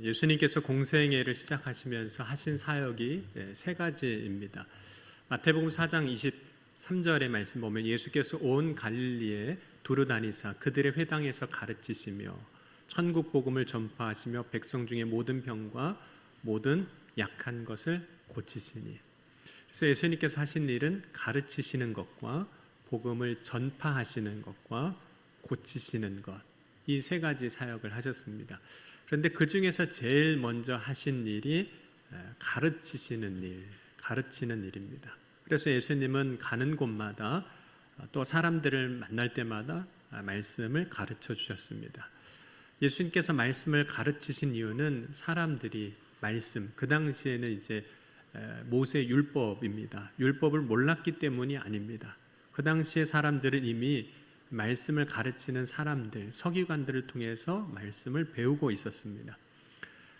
예수님께서 공생애를 시작하시면서 하신 사역이 세 가지입니다. 마태복음 4장 23절의 말씀 보면 예수께서 온 갈릴리에 두루 다니사 그들의 회당에서 가르치시며 천국 복음을 전파하시며 백성 중에 모든 병과 모든 약한 것을 고치시니. 그래서 예수님께서 하신 일은 가르치시는 것과 복음을 전파하시는 것과 고치시는 것, 이 세 가지 사역을 하셨습니다. 그런데 그 중에서 제일 먼저 하신 일이 가르치시는 일, 가르치는 일입니다. 그래서 예수님은 가는 곳마다 또 사람들을 만날 때마다 말씀을 가르쳐 주셨습니다. 예수님께서 말씀을 가르치신 이유는 사람들이 말씀, 그 당시에는 이제 모세 율법입니다. 율법을 몰랐기 때문이 아닙니다. 그 당시에 사람들은 이미 말씀을 가르치는 사람들, 서기관들을 통해서 말씀을 배우고 있었습니다.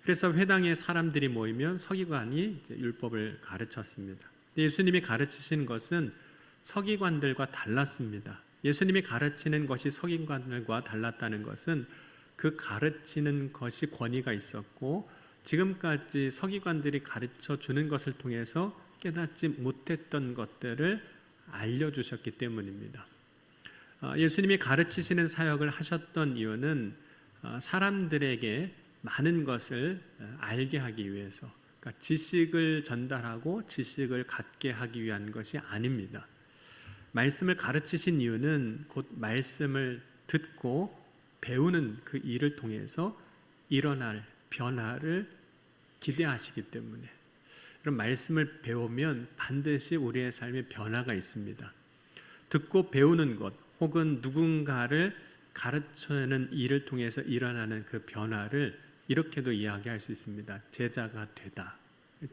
그래서 회당에 사람들이 모이면 서기관이 이제 율법을 가르쳤습니다. 예수님이 가르치신 것은 서기관들과 달랐습니다. 예수님이 가르치는 것이 서기관들과 달랐다는 것은 그 가르치는 것이 권위가 있었고 지금까지 서기관들이 가르쳐 주는 것을 통해서 깨닫지 못했던 것들을 알려주셨기 때문입니다. 예수님이 가르치시는 사역을 하셨던 이유는 사람들에게 많은 것을 알게 하기 위해서, 그러니까 지식을 전달하고 지식을 갖게 하기 위한 것이 아닙니다. 말씀을 가르치신 이유는 곧 말씀을 듣고 배우는 그 일을 통해서 일어날 변화를 기대하시기 때문에, 그럼 말씀을 배우면 반드시 우리의 삶에 변화가 있습니다. 듣고 배우는 것 혹은 누군가를 가르치는 일을 통해서 일어나는 그 변화를 이렇게도 이야기할 수 있습니다. 제자가 되다,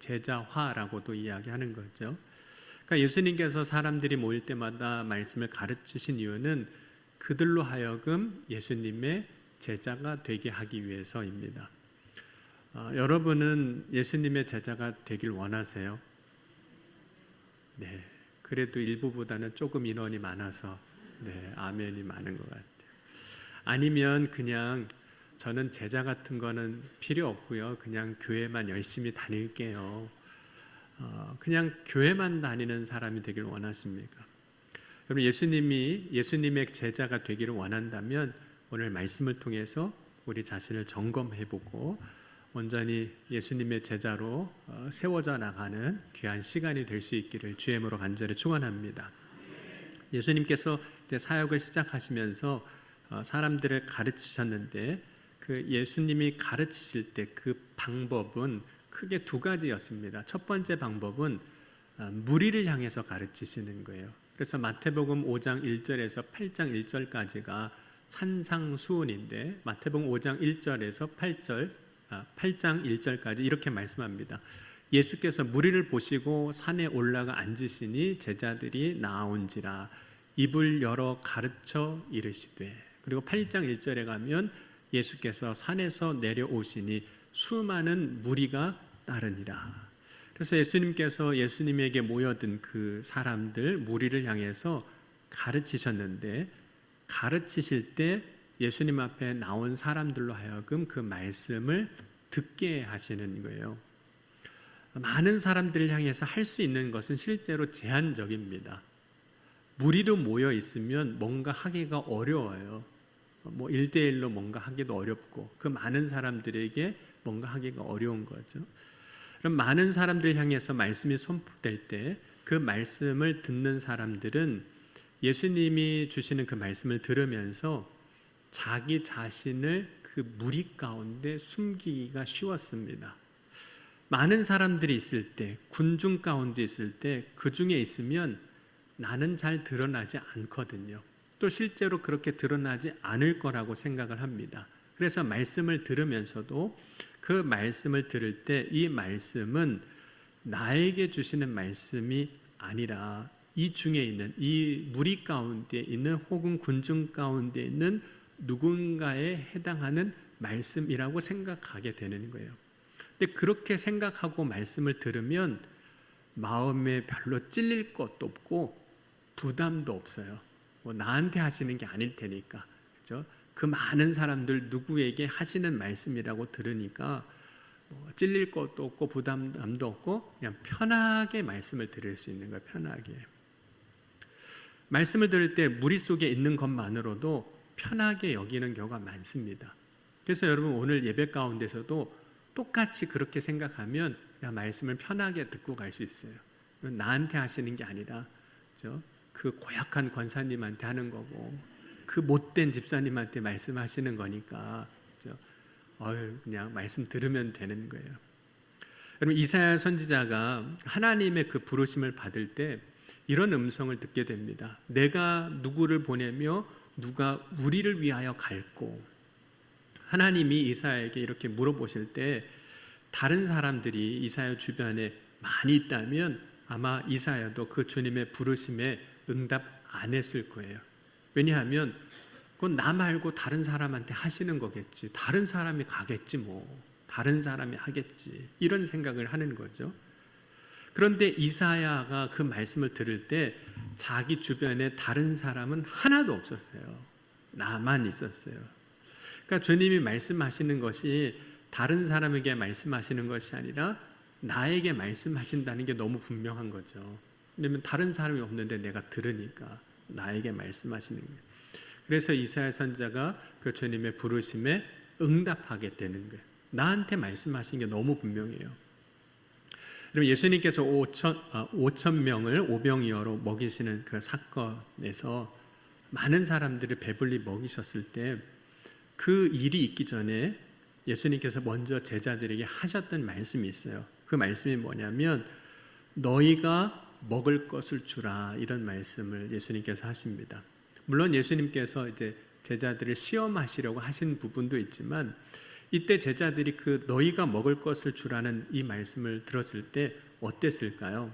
제자화라고도 이야기하는 거죠. 그러니까 예수님께서 사람들이 모일 때마다 말씀을 가르치신 이유는 그들로 하여금 예수님의 제자가 되게 하기 위해서입니다. 여러분은 예수님의 제자가 되길 원하세요? 네, 그래도 일부보다는 조금 인원이 많아서 아멘이 많은 것 같아요. 아니면 그냥 저는 제자 같은 거는 필요 없고요, 그냥 교회만 열심히 다닐게요, 그냥 교회만 다니는 사람이 되길 원하십니까? 여러분, 예수님의 제자가 되기를 원한다면 오늘 말씀을 통해서 우리 자신을 점검해보고 온전히 예수님의 제자로 세워져 나가는 귀한 시간이 될 수 있기를 주의 이름으로 간절히 축원합니다. 예수님께서 사역을 시작하시면서 사람들을 가르치셨는데 그 예수님이 가르치실 때 그 방법은 크게 두 가지였습니다. 첫 번째 방법은 무리를 향해서 가르치시는 거예요. 그래서 마태복음 5장 1절에서 8장 1절까지가 산상수훈인데 마태복음 5장 1절에서 8장 1절까지 이렇게 말씀합니다. 예수께서 무리를 보시고 산에 올라가 앉으시니 제자들이 나온지라 입을 열어 가르쳐 이르시되, 그리고 8장 1절에 가면 예수께서 산에서 내려오시니 수많은 무리가 따르니라. 그래서 예수님께서 예수님에게 모여든 그 사람들 무리를 향해서 가르치셨는데, 가르치실 때 예수님 앞에 나온 사람들로 하여금 그 말씀을 듣게 하시는 거예요. 많은 사람들을 향해서 할 수 있는 것은 실제로 제한적입니다. 무리로 모여 있으면 뭔가 하기가 어려워요. 1대1로 뭔가 하기도 어렵고 그 많은 사람들에게 뭔가 하기가 어려운 거죠. 그럼 많은 사람들 향해서 말씀이 선포될 때 그 말씀을 듣는 사람들은 예수님이 주시는 그 말씀을 들으면서 자기 자신을 그 무리 가운데 숨기기가 쉬웠습니다. 많은 사람들이 있을 때, 군중 가운데 있을 때 그 중에 있으면 나는 잘 드러나지 않거든요. 또 실제로 그렇게 드러나지 않을 거라고 생각을 합니다. 그래서 말씀을 들으면서도 그 말씀을 들을 때 이 말씀은 나에게 주시는 말씀이 아니라 이 중에 있는, 이 무리 가운데 있는 혹은 군중 가운데 있는 누군가에 해당하는 말씀이라고 생각하게 되는 거예요. 근데 그렇게 생각하고 말씀을 들으면 마음에 별로 찔릴 것도 없고 부담도 없어요. 나한테 하시는 게 아닐 테니까, 그렇죠? 그 많은 사람들 누구에게 하시는 말씀이라고 들으니까 찔릴 것도 없고 부담도 없고 그냥 편하게 말씀을 들을 수 있는 거예요. 편하게. 말씀을 들을 때 무리 속에 있는 것만으로도 편하게 여기는 경우가 많습니다. 그래서 여러분 오늘 예배 가운데서도 똑같이 그렇게 생각하면 그냥 말씀을 편하게 듣고 갈 수 있어요. 나한테 하시는 게 아니라 그 고약한 권사님한테 하는 거고 그 못된 집사님한테 말씀하시는 거니까 그냥 말씀 들으면 되는 거예요. 여러분 이사야 선지자가 하나님의 그 부르심을 받을 때 이런 음성을 듣게 됩니다. 내가 누구를 보내며 누가 우리를 위하여 갈고. 하나님이 이사야에게 이렇게 물어보실 때 다른 사람들이 이사야 주변에 많이 있다면 아마 이사야도 그 주님의 부르심에 응답 안 했을 거예요. 왜냐하면 그건 나 말고 다른 사람한테 하시는 거겠지. 다른 사람이 가겠지 뭐. 다른 사람이 하겠지. 이런 생각을 하는 거죠. 그런데 이사야가 그 말씀을 들을 때 자기 주변에 다른 사람은 하나도 없었어요. 나만 있었어요. 그러니까 주님이 말씀하시는 것이 다른 사람에게 말씀하시는 것이 아니라 나에게 말씀하신다는 게 너무 분명한 거죠. 왜냐하면 다른 사람이 없는데 내가 들으니까 나에게 말씀하시는 거예요. 그래서 이사야 선지자가 그 주님의 부르심에 응답하게 되는 거예요. 나한테 말씀하신 게 너무 분명해요. 그럼 예수님께서 5천 명을 오병이어로 먹이시는 그 사건에서 많은 사람들을 배불리 먹이셨을 때 그 일이 있기 전에 예수님께서 먼저 제자들에게 하셨던 말씀이 있어요. 그 말씀이 뭐냐면 너희가 먹을 것을 주라, 이런 말씀을 예수님께서 하십니다. 물론 예수님께서 이제 제자들을 시험하시려고 하신 부분도 있지만 이때 제자들이 그 너희가 먹을 것을 주라는 이 말씀을 들었을 때 어땠을까요?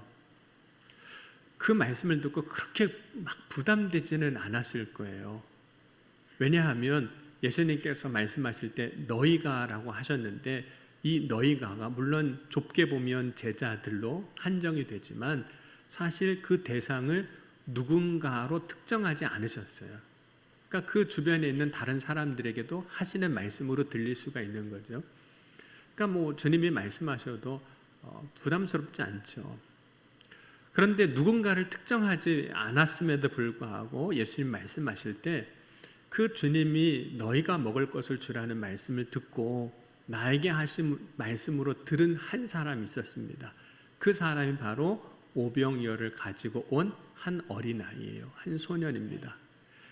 그 말씀을 듣고 그렇게 막 부담되지는 않았을 거예요. 왜냐하면 예수님께서 말씀하실 때 너희가라고 하셨는데 이 너희가가 물론 좁게 보면 제자들로 한정이 되지만 사실 그 대상을 누군가로 특정하지 않으셨어요. 그러니까 그 주변에 있는 다른 사람들에게도 하시는 말씀으로 들릴 수가 있는 거죠. 그러니까 주님이 말씀하셔도 부담스럽지 않죠. 그런데 누군가를 특정하지 않았음에도 불구하고 예수님 말씀하실 때 그 주님이 너희가 먹을 것을 주라는 말씀을 듣고 나에게 하신 말씀으로 들은 한 사람이 있었습니다. 그 사람이 바로 오병이어를 가지고 온 한 어린아이예요. 한 소년입니다.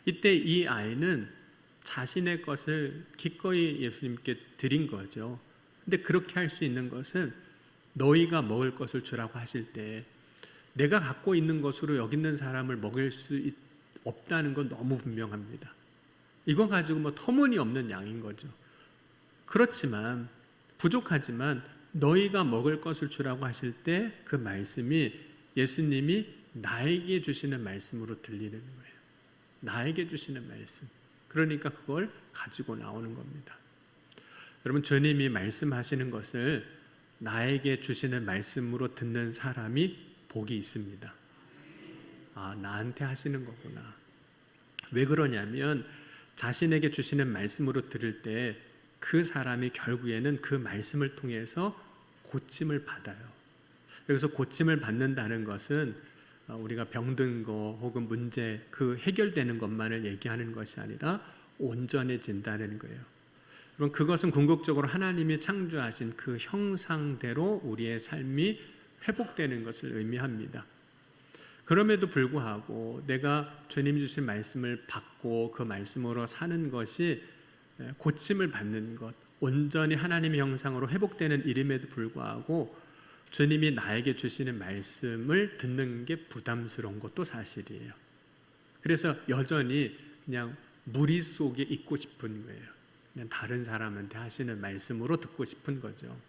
이때 이 아이는 자신의 것을 기꺼이 예수님께 드린 거죠. 근데 그렇게 할 수 있는 것은 너희가 먹을 것을 주라고 하실 때 내가 갖고 있는 것으로 여기 있는 사람을 먹일 수 없다는 건 너무 분명합니다. 이거 가지고 터무니없는 양인 거죠. 그렇지만 부족하지만 너희가 먹을 것을 주라고 하실 때 그 말씀이 예수님이 나에게 주시는 말씀으로 들리는 거예요. 나에게 주시는 말씀. 그러니까 그걸 가지고 나오는 겁니다. 여러분 주님이 말씀하시는 것을 나에게 주시는 말씀으로 듣는 사람이 복이 있습니다. 아, 나한테 하시는 거구나. 왜 그러냐면 자신에게 주시는 말씀으로 들을 때 그 사람이 결국에는 그 말씀을 통해서 고침을 받아요. 여기서 고침을 받는다는 것은 우리가 병든 거 혹은 문제 그 해결되는 것만을 얘기하는 것이 아니라 온전해진다는 거예요. 그럼 그것은 궁극적으로 하나님이 창조하신 그 형상대로 우리의 삶이 회복되는 것을 의미합니다. 그럼에도 불구하고 내가 주님 주신 말씀을 받고 그 말씀으로 사는 것이 고침을 받는 것, 온전히 하나님의 형상으로 회복되는 일임에도 불구하고 주님이 나에게 주시는 말씀을 듣는 게 부담스러운 것도 사실이에요. 그래서 여전히 그냥 무리 속에 있고 싶은 거예요. 그냥 다른 사람한테 하시는 말씀으로 듣고 싶은 거죠.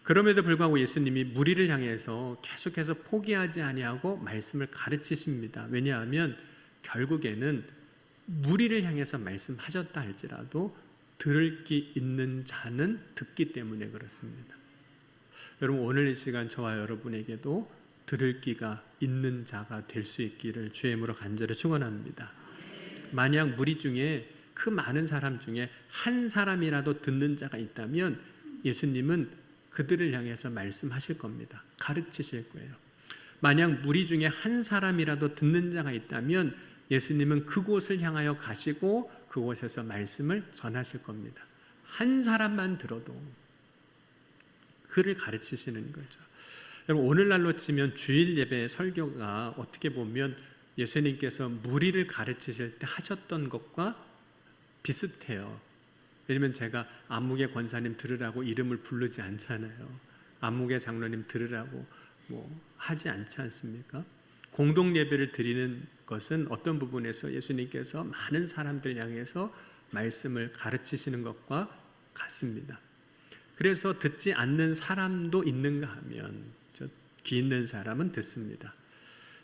그럼에도 불구하고 예수님이 무리를 향해서 계속해서 포기하지 아니하고 말씀을 가르치십니다. 왜냐하면 결국에는 무리를 향해서 말씀하셨다 할지라도 들을 귀 있는 자는 듣기 때문에 그렇습니다. 여러분 오늘 이 시간 저와 여러분에게도 들을 귀가 있는 자가 될 수 있기를 주의 이름으로 간절히 축원합니다. 만약 무리 중에 그 많은 사람 중에 한 사람이라도 듣는 자가 있다면 예수님은 그들을 향해서 말씀하실 겁니다. 가르치실 거예요. 만약 무리 중에 한 사람이라도 듣는 자가 있다면 예수님은 그곳을 향하여 가시고 그곳에서 말씀을 전하실 겁니다. 한 사람만 들어도 그를 가르치시는 거죠. 여러분, 오늘날로 치면 주일 예배 설교가 어떻게 보면 예수님께서 무리를 가르치실 때 하셨던 것과 비슷해요. 왜냐면 제가 안무개 권사님 들으라고 이름을 부르지 않잖아요. 안무개 장로님 들으라고 하지 않지 않습니까? 공동 예배를 드리는 것은 어떤 부분에서 예수님께서 많은 사람들 향해서 말씀을 가르치시는 것과 같습니다. 그래서 듣지 않는 사람도 있는가 하면 귀 있는 사람은 듣습니다.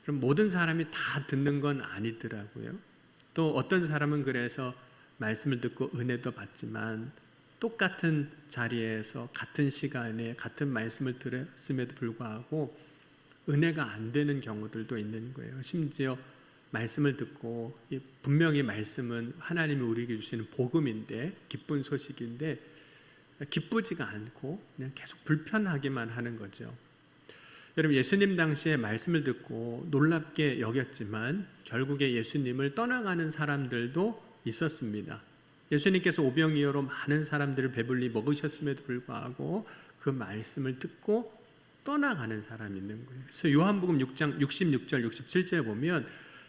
그럼 모든 사람이 다 듣는 건 아니더라고요. 또 어떤 사람은 그래서 말씀을 듣고 은혜도 받지만 똑같은 자리에서 같은 시간에 같은 말씀을 들었음에도 불구하고 은혜가 안 되는 경우들도 있는 거예요. 심지어 말씀을 듣고 분명히 말씀은 하나님이 우리에게 주시는 복음인데, 기쁜 소식인데 기쁘지가 않고 그냥 계속 불편하기만 하는 거죠. 여러분, 예수님 당시에 말씀을 듣고 놀랍게 여겼지만 결국에 예수님을 떠나가는 사람들도 있었습니다. 예수님께서 오병이어로 많은 사람들을 배불리 먹으셨음에도 불구하고 그 말씀을 듣고 떠나가는 사람이 있는 거예요. 그래서 요한복음 6장 66절 67절에 보면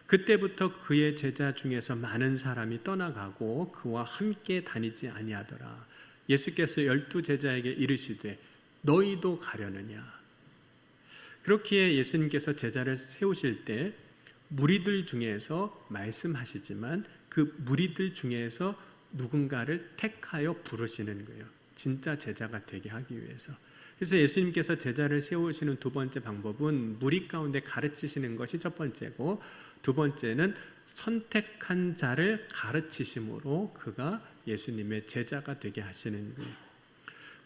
그때부터 그의 제자 중에서 많은 사람이 떠나가고 그와 함께 다니지 아니하더라. 예수께서 12 제자에게 이르시되 너희도 가려느냐. 그렇기에 예수님께서 제자를 세우실 때 무리들 중에서 말씀하시지만 그 무리들 중에서 누군가를 택하여 부르시는 거예요. 진짜 제자가 되게 하기 위해서. 그래서 예수님께서 제자를 세우시는 두 번째 방법은 무리 가운데 가르치시는 것이 첫 번째고, 두 번째는 선택한 자를 가르치심으로 그가 예수님의 제자가 되게 하시는 거예요.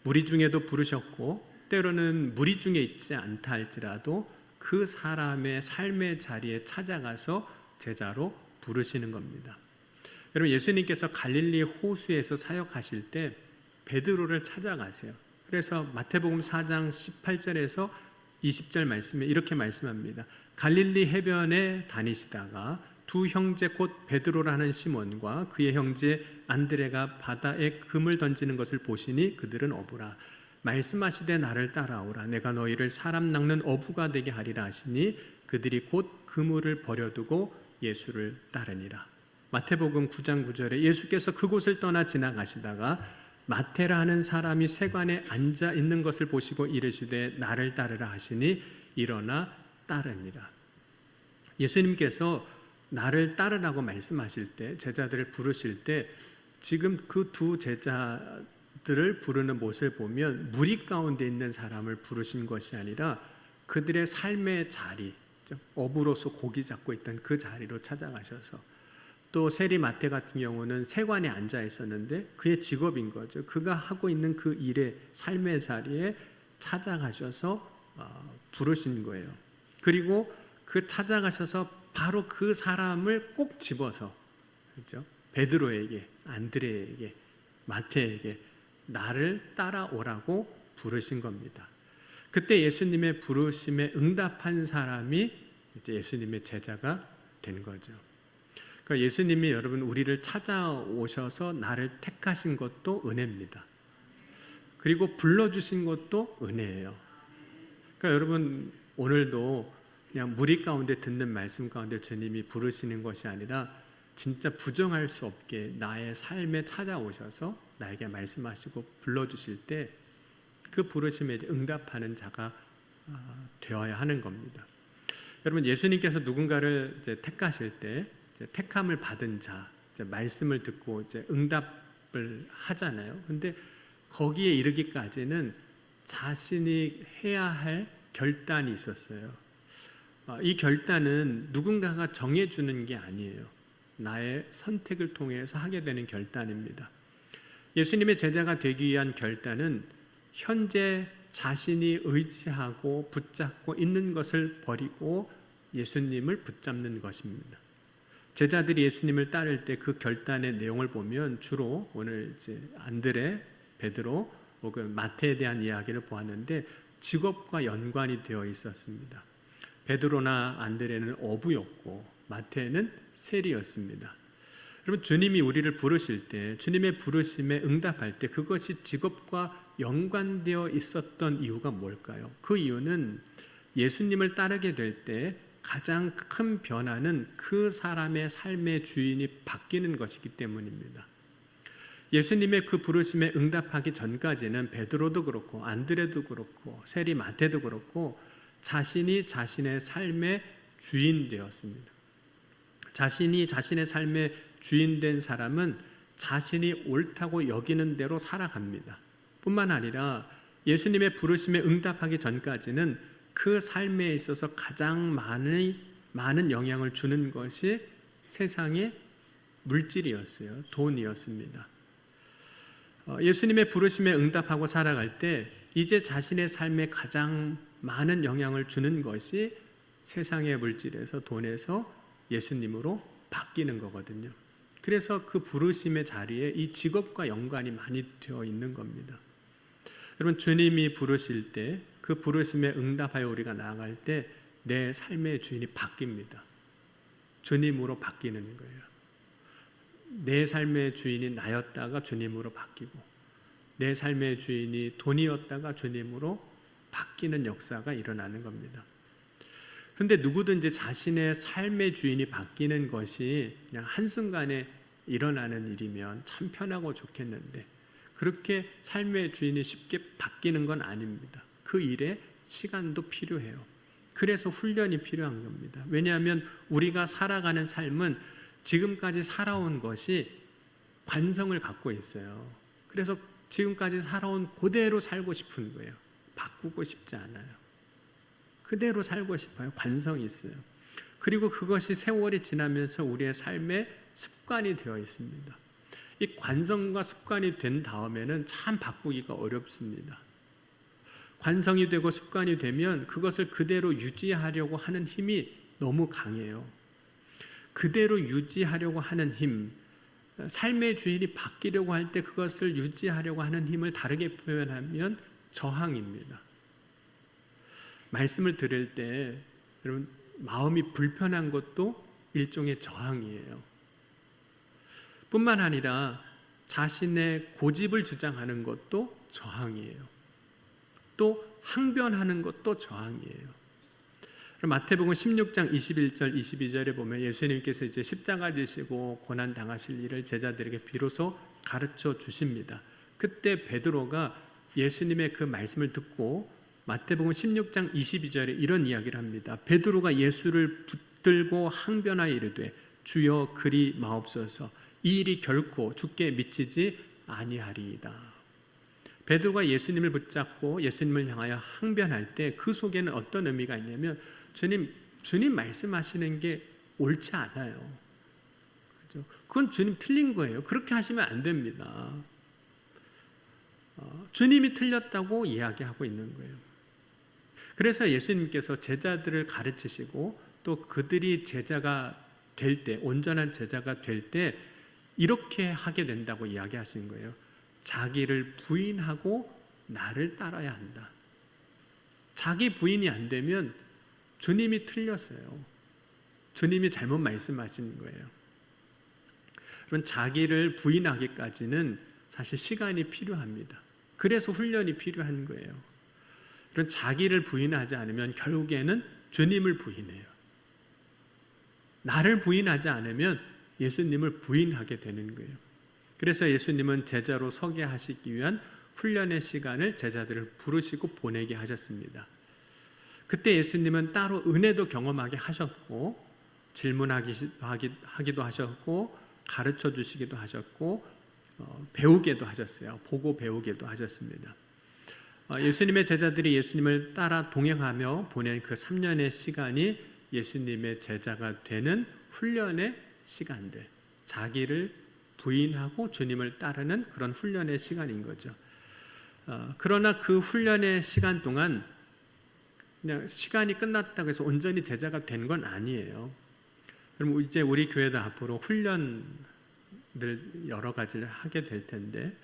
무리 중에도 부르셨고 때로는 무리 중에 있지 않다 할지라도 그 사람의 삶의 자리에 찾아가서 제자로 부르시는 겁니다. 여러분, 예수님께서 갈릴리 호수에서 사역하실 때 베드로를 찾아가세요. 그래서 마태복음 4장 18절에서 20절 말씀에 이렇게 말씀합니다. 갈릴리 해변에 다니시다가 두 형제 곧 베드로라는 시몬과 그의 형제 안드레가 바다에 금을 던지는 것을 보시니 그들은 어부라. 말씀하시되 나를 따라오라. 내가 너희를 사람 낚는 어부가 되게 하리라 하시니 그들이 곧 그물을 버려두고 예수를 따르니라. 마태복음 9장 9절에 예수께서 그곳을 떠나 지나가시다가 마태라 하는 사람이 세관에 앉아 있는 것을 보시고 이르시되 나를 따르라 하시니 일어나 따르니라. 예수님께서 나를 따르라고 말씀하실 때, 제자들을 부르실 때 지금 그 두 제자들을 부르는 모습을 보면 무리 가운데 있는 사람을 부르신 것이 아니라 그들의 삶의 자리, 어부로서 고기 잡고 있던 그 자리로 찾아가셔서, 또 세리 마태 같은 경우는 세관에 앉아 있었는데 그의 직업인 거죠. 그가 하고 있는 그 일의 삶의 자리에 찾아가셔서 부르신 거예요. 그리고 그 찾아가셔서 바로 그 사람을 꼭 집어서, 그렇죠? 베드로에게, 안드레에게, 마태에게 나를 따라오라고 부르신 겁니다. 그때 예수님의 부르심에 응답한 사람이 이제 예수님의 제자가 된 거죠. 그러니까 예수님이 여러분 우리를 찾아오셔서 나를 택하신 것도 은혜입니다. 그리고 불러주신 것도 은혜예요. 그러니까 여러분 오늘도 그냥 무리 가운데 듣는 말씀 가운데 주님이 부르시는 것이 아니라 진짜 부정할 수 없게 나의 삶에 찾아오셔서 나에게 말씀하시고 불러주실 때 그 부르심에 응답하는 자가 되어야 하는 겁니다. 여러분, 예수님께서 누군가를 이제 택하실 때 이제 택함을 받은 자, 이제 말씀을 듣고 이제 응답을 하잖아요. 근데 거기에 이르기까지는 자신이 해야 할 결단이 있었어요. 이 결단은 누군가가 정해주는 게 아니에요. 나의 선택을 통해서 하게 되는 결단입니다. 예수님의 제자가 되기 위한 결단은 현재 자신이 의지하고 붙잡고 있는 것을 버리고 예수님을 붙잡는 것입니다. 제자들이 예수님을 따를 때 그 결단의 내용을 보면 주로 오늘 이제 안드레, 베드로, 혹은 마태에 대한 이야기를 보았는데 직업과 연관이 되어 있었습니다. 베드로나 안드레는 어부였고 마태는 세리였습니다. 여러분, 주님이 우리를 부르실 때, 주님의 부르심에 응답할 때 그것이 직업과 연관되어 있었던 이유가 뭘까요? 그 이유는 예수님을 따르게 될 때 가장 큰 변화는 그 사람의 삶의 주인이 바뀌는 것이기 때문입니다. 예수님의 그 부르심에 응답하기 전까지는 베드로도 그렇고 안드레도 그렇고 세리 마태도 그렇고 자신이 자신의 삶의 주인 되었습니다. 자신이 자신의 삶의 주인 된 사람은 자신이 옳다고 여기는 대로 살아갑니다. 뿐만 아니라 예수님의 부르심에 응답하기 전까지는 그 삶에 있어서 가장 많은 영향을 주는 것이 세상의 물질이었어요. 돈이었습니다. 예수님의 부르심에 응답하고 살아갈 때 이제 자신의 삶에 가장 많은 영향을 주는 것이 세상의 물질에서 돈에서 예수님으로 바뀌는 거거든요. 그래서 그 부르심의 자리에 이 직업과 연관이 많이 되어 있는 겁니다. 여러분, 주님이 부르실 때 그 부르심에 응답하여 우리가 나아갈 때 내 삶의 주인이 바뀝니다. 주님으로 바뀌는 거예요. 내 삶의 주인이 나였다가 주님으로 바뀌고 내 삶의 주인이 돈이었다가 주님으로 바뀌는 역사가 일어나는 겁니다. 그런데 누구든지 자신의 삶의 주인이 바뀌는 것이 그냥 한순간에 일어나는 일이면 참 편하고 좋겠는데 그렇게 삶의 주인이 쉽게 바뀌는 건 아닙니다. 그 일에 시간도 필요해요. 그래서 훈련이 필요한 겁니다. 왜냐하면 우리가 살아가는 삶은 지금까지 살아온 것이 관성을 갖고 있어요. 그래서 지금까지 살아온 그대로 살고 싶은 거예요. 바꾸고 싶지 않아요. 그대로 살고 싶어요. 관성이 있어요. 그리고 그것이 세월이 지나면서 우리의 삶의 습관이 되어 있습니다. 이 관성과 습관이 된 다음에는 참 바꾸기가 어렵습니다. 관성이 되고 습관이 되면 그것을 그대로 유지하려고 하는 힘이 너무 강해요. 그대로 유지하려고 하는 힘, 삶의 주인이 바뀌려고 할 때 그것을 유지하려고 하는 힘을 다르게 표현하면 저항입니다. 말씀을 들을 때 여러분, 마음이 불편한 것도 일종의 저항이에요. 뿐만 아니라 자신의 고집을 주장하는 것도 저항이에요. 또 항변하는 것도 저항이에요. 마태복음 16장 21절 22절에 보면 예수님께서 이제 십자가 지시고 고난 당하실 일을 제자들에게 비로소 가르쳐 주십니다. 그때 베드로가 예수님의 그 말씀을 듣고 마태복음 16장 22절에 이런 이야기를 합니다. 베드로가 예수를 붙들고 항변하여 이르되 주여 그리 마옵소서, 이 일이 결코 주께 미치지 아니하리이다. 베드로가 예수님을 붙잡고 예수님을 향하여 항변할 때 그 속에는 어떤 의미가 있냐면 주님 말씀하시는 게 옳지 않아요. 그건 주님 틀린 거예요. 그렇게 하시면 안 됩니다. 주님이 틀렸다고 이야기하고 있는 거예요. 그래서 예수님께서 제자들을 가르치시고 또 그들이 제자가 될 때, 온전한 제자가 될 때 이렇게 하게 된다고 이야기하신 거예요. 자기를 부인하고 나를 따라야 한다. 자기 부인이 안 되면 주님이 틀렸어요. 주님이 잘못 말씀하신 거예요. 그런 자기를 부인하기까지는 사실 시간이 필요합니다. 그래서 훈련이 필요한 거예요. 그런 자기를 부인하지 않으면 결국에는 주님을 부인해요. 나를 부인하지 않으면 예수님을 부인하게 되는 거예요. 그래서 예수님은 제자로 서게 하시기 위한 훈련의 시간을 제자들을 부르시고 보내게 하셨습니다. 그때 예수님은 따로 은혜도 경험하게 하셨고 질문하기도 하셨고 가르쳐 주시기도 하셨고 배우게도 하셨어요. 보고 배우게도 하셨습니다. 예수님의 제자들이 예수님을 따라 동행하며 보낸 그 3년의 시간이 예수님의 제자가 되는 훈련의 시간들, 자기를 부인하고 주님을 따르는 그런 훈련의 시간인 거죠. 그러나 그 훈련의 시간 동안 그냥 시간이 끝났다고 해서 온전히 제자가 된 건 아니에요. 그럼 이제 우리 교회도 앞으로 훈련들 여러 가지를 하게 될 텐데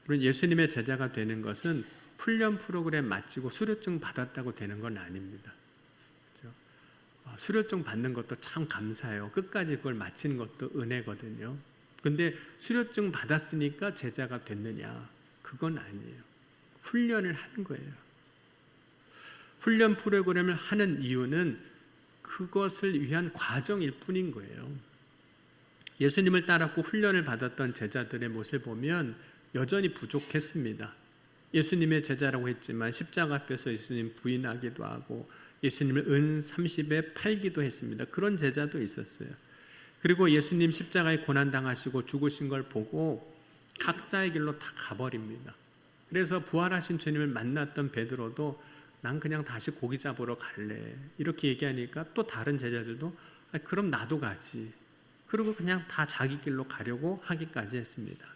여러분, 예수님의 제자가 되는 것은 훈련 프로그램 마치고 수료증 받았다고 되는 건 아닙니다. 그렇죠? 수료증 받는 것도 참 감사해요. 끝까지 그걸 마치는 것도 은혜거든요. 근데 수료증 받았으니까 제자가 됐느냐? 그건 아니에요. 훈련을 하는 거예요. 훈련 프로그램을 하는 이유는 그것을 위한 과정일 뿐인 거예요. 예수님을 따랐고 훈련을 받았던 제자들의 모습을 보면 여전히 부족했습니다. 예수님의 제자라고 했지만 십자가 앞에서 예수님 부인하기도 하고 예수님을 은 30에 팔기도 했습니다. 그런 제자도 있었어요. 그리고 예수님 십자가에 고난당하시고 죽으신 걸 보고 각자의 길로 다 가버립니다. 그래서 부활하신 주님을 만났던 베드로도 난 그냥 다시 고기 잡으러 갈래, 이렇게 얘기하니까 또 다른 제자들도 그럼 나도 가지, 그리고 그냥 다 자기 길로 가려고 하기까지 했습니다.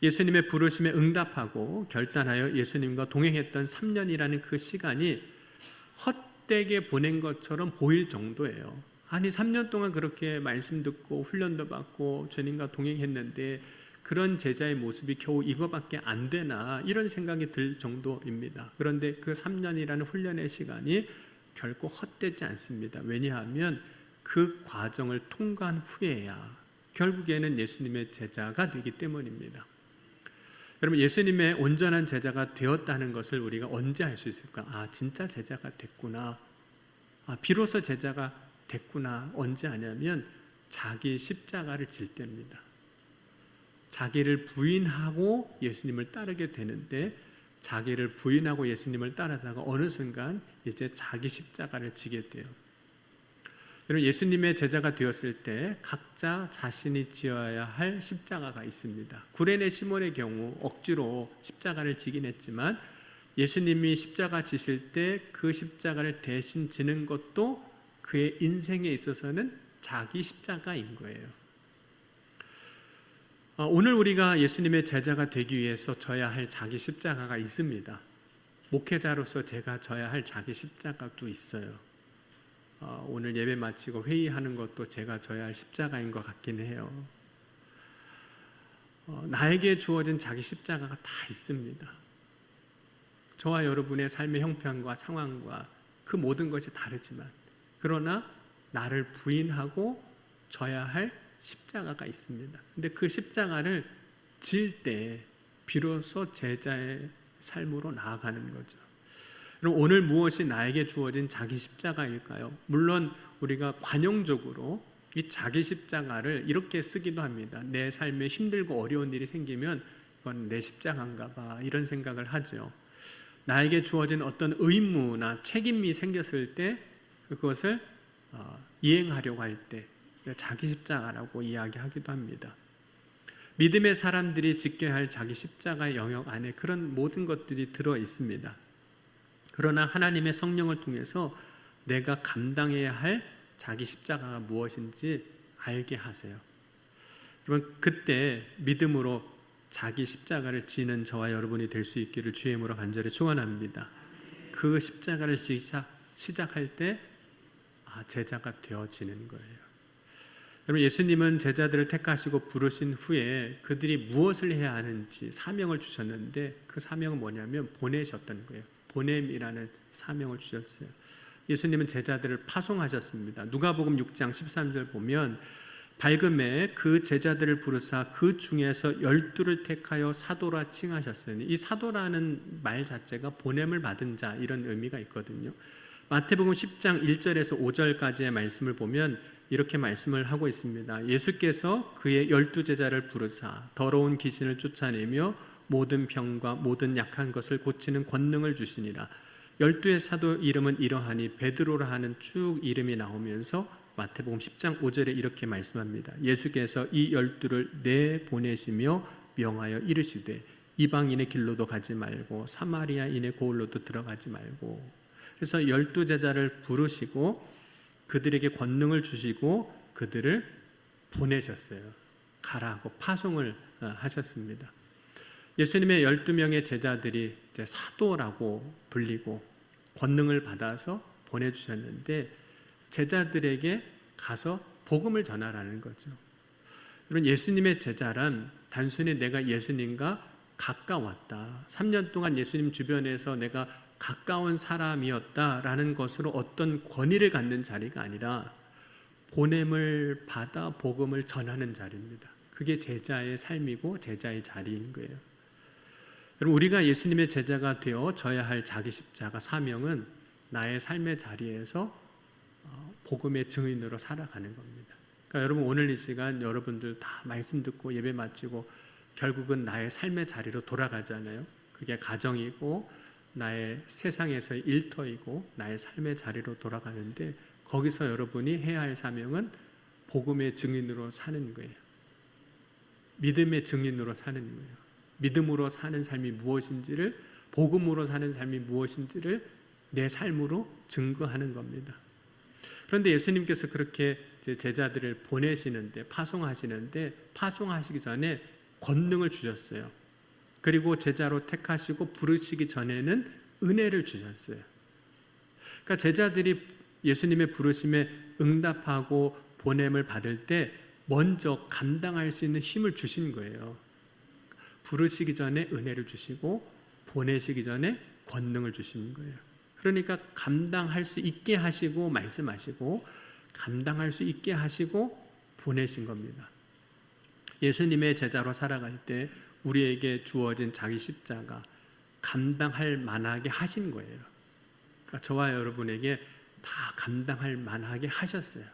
예수님의 부르심에 응답하고 결단하여 예수님과 동행했던 3년이라는 그 시간이 헛되게 보낸 것처럼 보일 정도예요. 아니 3년 동안 그렇게 말씀 듣고 훈련도 받고 주님과 동행했는데 그런 제자의 모습이 겨우 이거밖에 안 되나, 이런 생각이 들 정도입니다. 그런데 그 3년이라는 훈련의 시간이 결코 헛되지 않습니다. 왜냐하면 그 과정을 통과한 후에야 결국에는 예수님의 제자가 되기 때문입니다. 여러분, 예수님의 온전한 제자가 되었다는 것을 우리가 언제 알 수 있을까? 진짜 제자가 됐구나. 비로소 제자가 됐구나. 언제 하냐면 자기 십자가를 질 때입니다. 자기를 부인하고 예수님을 따르게 되는데, 자기를 부인하고 예수님을 따르다가 어느 순간 이제 자기 십자가를 지게 돼요. 여러분, 예수님의 제자가 되었을 때 각자 자신이 지어야 할 십자가가 있습니다. 구레네 시몬의 경우 억지로 십자가를 지긴 했지만 예수님이 십자가 지실 때 그 십자가를 대신 지는 것도 그의 인생에 있어서는 자기 십자가인 거예요. 오늘 우리가 예수님의 제자가 되기 위해서 져야 할 자기 십자가가 있습니다. 목회자로서 제가 져야 할 자기 십자가도 있어요. 오늘 예배 마치고 회의하는 것도 제가 져야 할 십자가인 것 같긴 해요. 나에게 주어진 자기 십자가가 다 있습니다. 저와 여러분의 삶의 형편과 상황과 그 모든 것이 다르지만, 그러나 나를 부인하고 져야 할 십자가가 있습니다. 근데 그 십자가를 질 때 비로소 제자의 삶으로 나아가는 거죠. 그럼 오늘 무엇이 나에게 주어진 자기 십자가일까요? 물론 우리가 관용적으로 이 자기 십자가를 이렇게 쓰기도 합니다. 내 삶에 힘들고 어려운 일이 생기면 이건 내 십자가인가 봐, 이런 생각을 하죠. 나에게 주어진 어떤 의무나 책임이 생겼을 때 그것을 이행하려고 할 때 자기 십자가라고 이야기하기도 합니다. 믿음의 사람들이 지켜야 할 자기 십자가의 영역 안에 그런 모든 것들이 들어 있습니다. 그러나 하나님의 성령을 통해서 내가 감당해야 할 자기 십자가가 무엇인지 알게 하세요. 여러분, 그때 믿음으로 자기 십자가를 지는 저와 여러분이 될 수 있기를 주의 이름으로 간절히 축원합니다. 그 십자가를 시작할 때 제자가 되어지는 거예요. 여러분, 예수님은 제자들을 택하시고 부르신 후에 그들이 무엇을 해야 하는지 사명을 주셨는데, 그 사명은 뭐냐면 보내셨던 거예요. 보냄이라는 사명을 주셨어요. 예수님은 제자들을 파송하셨습니다. 누가복음 6장 13절 보면 밝음에 그 제자들을 부르사 그 중에서 12를 택하여 사도라 칭하셨어요. 이 사도라는 말 자체가 보냄을 받은 자, 이런 의미가 있거든요. 마태복음 10장 1절에서 5절까지의 말씀을 보면 이렇게 말씀을 하고 있습니다. 예수께서 그의 12제자를 부르사 더러운 귀신을 쫓아내며 모든 병과 모든 약한 것을 고치는 권능을 주시니라. 12의 사도 이름은 이러하니 베드로라 하는 쭉 이름이 나오면서 마태복음 10장 5절에 이렇게 말씀합니다. 예수께서 이 12를 내보내시며 명하여 이르시되 이방인의 길로도 가지 말고 사마리아인의 고을로도 들어가지 말고. 그래서 12제자를 부르시고 그들에게 권능을 주시고 그들을 보내셨어요. 가라고 파송을 하셨습니다. 예수님의 12명의 제자들이 이제 사도라고 불리고 권능을 받아서 보내주셨는데, 제자들에게 가서 복음을 전하라는 거죠. 여러분, 예수님의 제자란 단순히 내가 예수님과 가까웠다. 3년 동안 예수님 주변에서 내가 가까운 사람이었다라는 것으로 어떤 권위를 갖는 자리가 아니라 보냄을 받아 복음을 전하는 자리입니다. 그게 제자의 삶이고 제자의 자리인 거예요. 여러분, 우리가 예수님의 제자가 되어 져야 할 자기 십자가 사명은 나의 삶의 자리에서 복음의 증인으로 살아가는 겁니다. 그러니까 여러분, 오늘 이 시간 여러분들 다 말씀 듣고 예배 마치고 결국은 나의 삶의 자리로 돌아가잖아요. 그게 가정이고 나의 세상에서의 일터이고 나의 삶의 자리로 돌아가는데, 거기서 여러분이 해야 할 사명은 복음의 증인으로 사는 거예요. 믿음의 증인으로 사는 거예요. 믿음으로 사는 삶이 무엇인지를, 복음으로 사는 삶이 무엇인지를 내 삶으로 증거하는 겁니다. 그런데 예수님께서 그렇게 제자들을 보내시는데, 파송하시기 전에 권능을 주셨어요. 그리고 제자로 택하시고 부르시기 전에는 은혜를 주셨어요. 그러니까 제자들이 예수님의 부르심에 응답하고 보냄을 받을 때 먼저 감당할 수 있는 힘을 주신 거예요. 부르시기 전에 은혜를 주시고 보내시기 전에 권능을 주신 거예요. 그러니까 감당할 수 있게 하시고 말씀하시고 감당할 수 있게 하시고 보내신 겁니다. 예수님의 제자로 살아갈 때 우리에게 주어진 자기 십자가 감당할 만하게 하신 거예요. 그러니까 저와 여러분에게 다 감당할 만하게 하셨어요.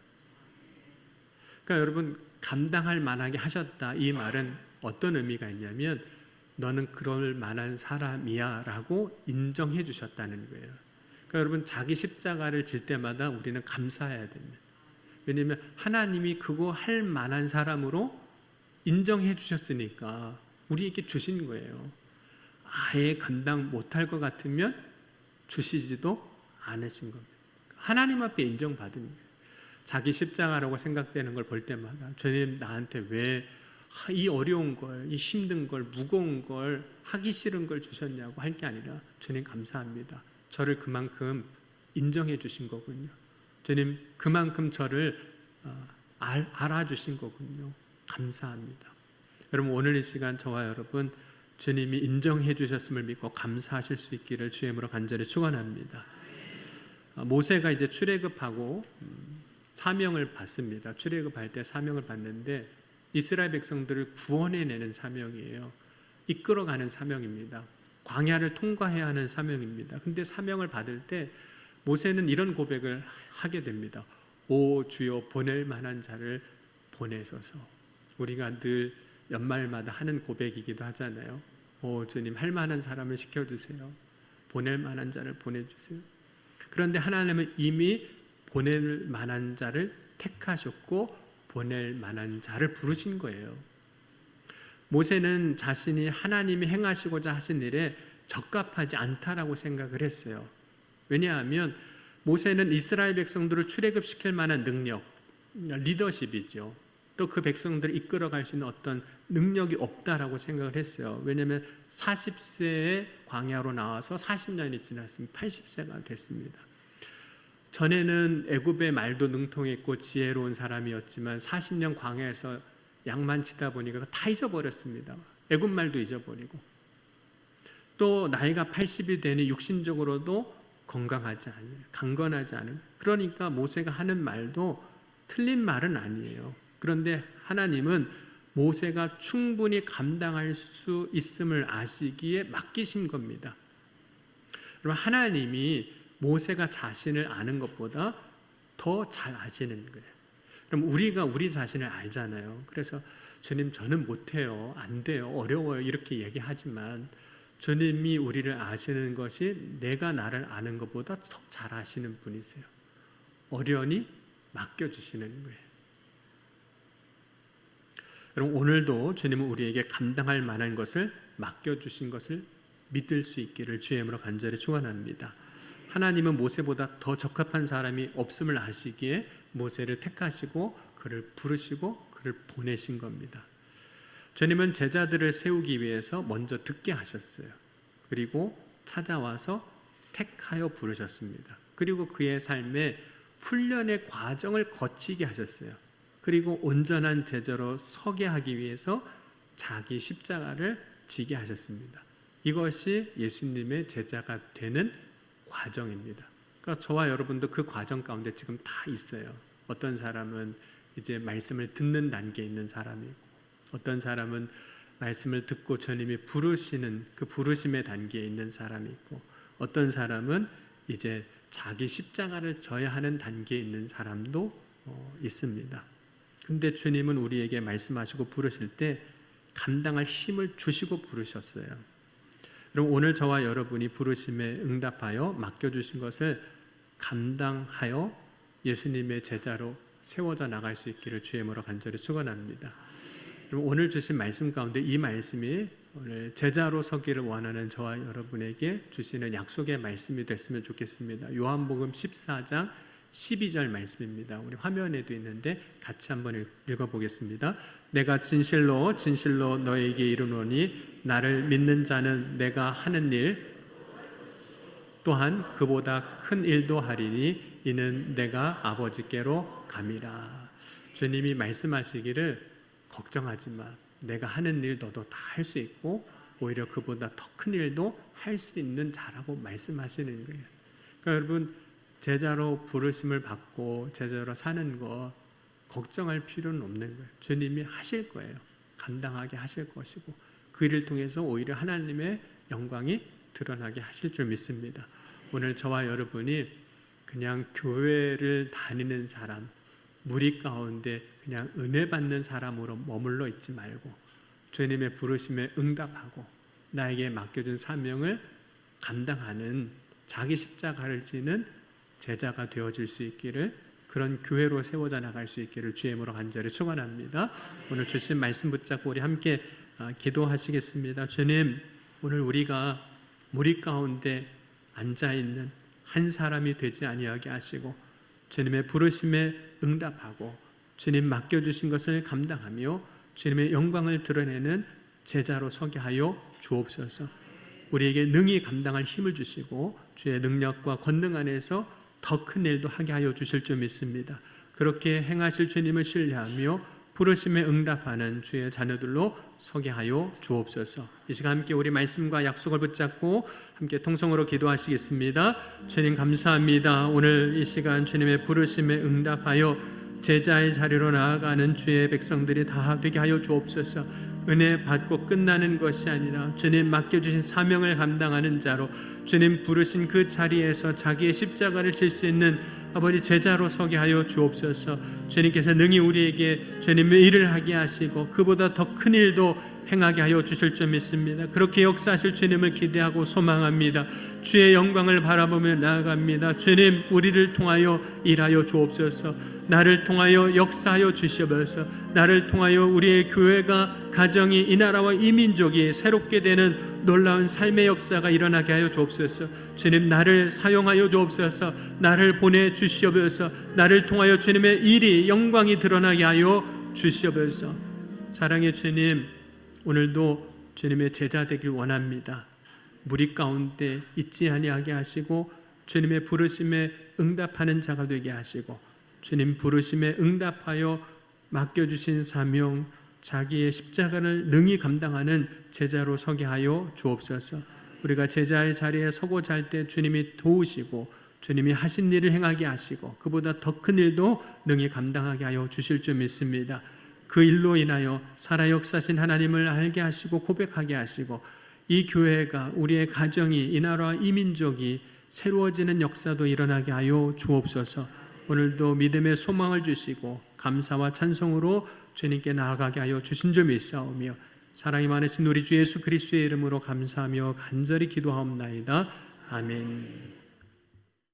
그러니까 여러분, 감당할 만하게 하셨다, 이 말은 어떤 의미가 있냐면 너는 그럴 만한 사람이야 라고 인정해 주셨다는 거예요. 그러니까 여러분, 자기 십자가를 질 때마다 우리는 감사해야 됩니다. 왜냐하면 하나님이 그거 할 만한 사람으로 인정해 주셨으니까 우리에게 주신 거예요. 아예 감당 못할 것 같으면 주시지도 않으신 겁니다. 하나님 앞에 인정받은 거예요. 자기 십자가라고 생각되는 걸 볼 때마다 주님 나한테 왜 이 어려운 걸, 이 힘든 걸, 무거운 걸, 하기 싫은 걸 주셨냐고 할 게 아니라 주님 감사합니다. 저를 그만큼 인정해 주신 거군요. 주님 그만큼 저를 알아주신 거군요. 감사합니다. 여러분, 오늘 이 시간 저와 여러분 주님이 인정해 주셨음을 믿고 감사하실 수 있기를 주의 이름으로 간절히 축원합니다. 모세가 이제 출애굽하고 사명을 받습니다. 출애굽할 때 사명을 받는데 이스라엘 백성들을 구원해내는 사명이에요. 이끌어가는 사명입니다. 광야를 통과해야 하는 사명입니다. 근데 사명을 받을 때 모세는 이런 고백을 하게 됩니다. 오 주여, 보낼 만한 자를 보내소서. 우리가 늘 연말마다 하는 고백이기도 하잖아요. 오 주님, 할 만한 사람을 시켜주세요. 보낼 만한 자를 보내주세요. 그런데 하나님은 이미 보낼 만한 자를 택하셨고 보낼 만한 자를 부르신 거예요. 모세는 자신이 하나님이 행하시고자 하신 일에 적합하지 않다라고 생각을 했어요. 왜냐하면 모세는 이스라엘 백성들을 출애굽시킬 만한 능력, 리더십이죠. 또 그 백성들을 이끌어갈 수 있는 어떤 능력이 없다라고 생각을 했어요. 왜냐하면 40세에 광야로 나와서 40년이 지났으면 80세가 됐습니다. 전에는 애굽의 말도 능통했고 지혜로운 사람이었지만 40년 광야에서 양만 치다 보니까 다 잊어버렸습니다. 애굽 말도 잊어버리고, 또 나이가 80이 되니 육신적으로도 건강하지 않아요. 강건하지 않은. 그러니까 모세가 하는 말도 틀린 말은 아니에요. 그런데 하나님은 모세가 충분히 감당할 수 있음을 아시기에 맡기신 겁니다. 그럼 하나님이 모세가 자신을 아는 것보다 더 잘 아시는 거예요. 그럼 우리가 우리 자신을 알잖아요. 그래서 주님 저는 못해요, 안 돼요, 어려워요 이렇게 얘기하지만 주님이 우리를 아시는 것이 내가 나를 아는 것보다 더 잘 아시는 분이세요. 어련히 맡겨주시는 거예요. 여러분, 오늘도 주님은 우리에게 감당할 만한 것을 맡겨주신 것을 믿을 수 있기를 주의 이름으로 간절히 축원합니다. 하나님은 모세보다 더 적합한 사람이 없음을 아시기에 모세를 택하시고 그를 부르시고 그를 보내신 겁니다. 주님은 제자들을 세우기 위해서 먼저 듣게 하셨어요. 그리고 찾아와서 택하여 부르셨습니다. 그리고 그의 삶에 훈련의 과정을 거치게 하셨어요. 그리고 온전한 제자로 서게 하기 위해서 자기 십자가를 지게 하셨습니다. 이것이 예수님의 제자가 되는 과정입니다. 그러니까 저와 여러분도 그 과정 가운데 지금 다 있어요. 어떤 사람은 이제 말씀을 듣는 단계에 있는 사람이 있고, 어떤 사람은 말씀을 듣고 주님이 부르시는 그 부르심의 단계에 있는 사람이 있고, 어떤 사람은 이제 자기 십자가를 져야 하는 단계에 있는 사람도 있습니다. 근데 주님은 우리에게 말씀하시고 부르실 때 감당할 힘을 주시고 부르셨어요. 그럼 오늘 저와 여러분이 부르심에 응답하여 맡겨주신 것을 감당하여 예수님의 제자로 세워져 나갈 수 있기를 주의 이름으로 간절히 축원합니다. 그럼 오늘 주신 말씀 가운데 이 말씀이 오늘 제자로 서기를 원하는 저와 여러분에게 주시는 약속의 말씀이 됐으면 좋겠습니다. 요한복음 14장 12절 말씀입니다. 우리 화면에도 있는데 같이 한번 읽어보겠습니다. 내가 진실로 진실로 너에게 이르노니 나를 믿는 자는 내가 하는 일 또한 그보다 큰 일도 하리니 이는 내가 아버지께로 감이라. 주님이 말씀하시기를 걱정하지 마. 내가 하는 일 너도 다 할 수 있고 오히려 그보다 더 큰 일도 할 수 있는 자라고 말씀하시는 거예요. 그러니까 여러분 제자로 부르심을 받고 제자로 사는 거 걱정할 필요는 없는 거예요. 주님이 하실 거예요. 감당하게 하실 것이고 그 일을 통해서 오히려 하나님의 영광이 드러나게 하실 줄 믿습니다. 오늘 저와 여러분이 그냥 교회를 다니는 사람, 무리 가운데 그냥 은혜 받는 사람으로 머물러 있지 말고 주님의 부르심에 응답하고 나에게 맡겨준 사명을 감당하는 자기 십자가를 지는 제자가 되어질 수 있기를, 그런 교회로 세워져 나갈 수 있기를 주의 이름으로 간절히 축원합니다. 오늘 주신 말씀 붙잡고 우리 함께 기도하시겠습니다. 주님, 오늘 우리가 무리 가운데 앉아있는 한 사람이 되지 아니하게 하시고 주님의 부르심에 응답하고 주님 맡겨주신 것을 감당하며 주님의 영광을 드러내는 제자로 서게 하여 주옵소서. 우리에게 능히 감당할 힘을 주시고 주의 능력과 권능 안에서 더 큰 일도 하게 하여 주실 줄 믿습니다. 그렇게 행하실 주님을 신뢰하며 부르심에 응답하는 주의 자녀들로 서게 하여 주옵소서. 이 시간 함께 우리 말씀과 약속을 붙잡고 함께 통성으로 기도하시겠습니다. 주님 감사합니다. 오늘 이 시간 주님의 부르심에 응답하여 제자의 자리로 나아가는 주의 백성들이 다 되게 하여 주옵소서. 은혜 받고 끝나는 것이 아니라 주님 맡겨주신 사명을 감당하는 자로 주님 부르신 그 자리에서 자기의 십자가를 질 수 있는 아버지 제자로 서게 하여 주옵소서. 주님께서 능히 우리에게 주님의 일을 하게 하시고 그보다 더 큰 일도 행하게 하여 주실 줄 믿습니다. 그렇게 역사하실 주님을 기대하고 소망합니다. 주의 영광을 바라보며 나아갑니다. 주님, 우리를 통하여 일하여 주옵소서. 나를 통하여 역사하여 주시옵소서. 나를 통하여 우리의 교회가, 가정이, 이 나라와 이 민족이 새롭게 되는 놀라운 삶의 역사가 일어나게 하여 주옵소서. 주님, 나를 사용하여 주옵소서. 나를 보내주시옵소서. 나를 통하여 주님의 일이, 영광이 드러나게 하여 주시옵소서. 사랑의 주님, 오늘도 주님의 제자 되길 원합니다. 무리 가운데 있지 아니하게 하시고 주님의 부르심에 응답하는 자가 되게 하시고 주님 부르심에 응답하여 맡겨주신 사명, 자기의 십자가를 능히 감당하는 제자로 서게 하여 주옵소서. 우리가 제자의 자리에 서고자 할 때 주님이 도우시고 주님이 하신 일을 행하게 하시고 그보다 더 큰 일도 능히 감당하게 하여 주실 줄 믿습니다. 그 일로 인하여 살아 역사신 하나님을 알게 하시고 고백하게 하시고 이 교회가, 우리의 가정이, 이 나라와 이 민족이 새로워지는 역사도 일어나게 하여 주옵소서. 오늘도 믿음의 소망을 주시고 감사와 찬송으로 주님께 나아가게 하여 주신 줄 믿사오며 사랑이 많으신 우리 주 예수 그리스도의 이름으로 감사하며 간절히 기도하옵나이다. 아멘.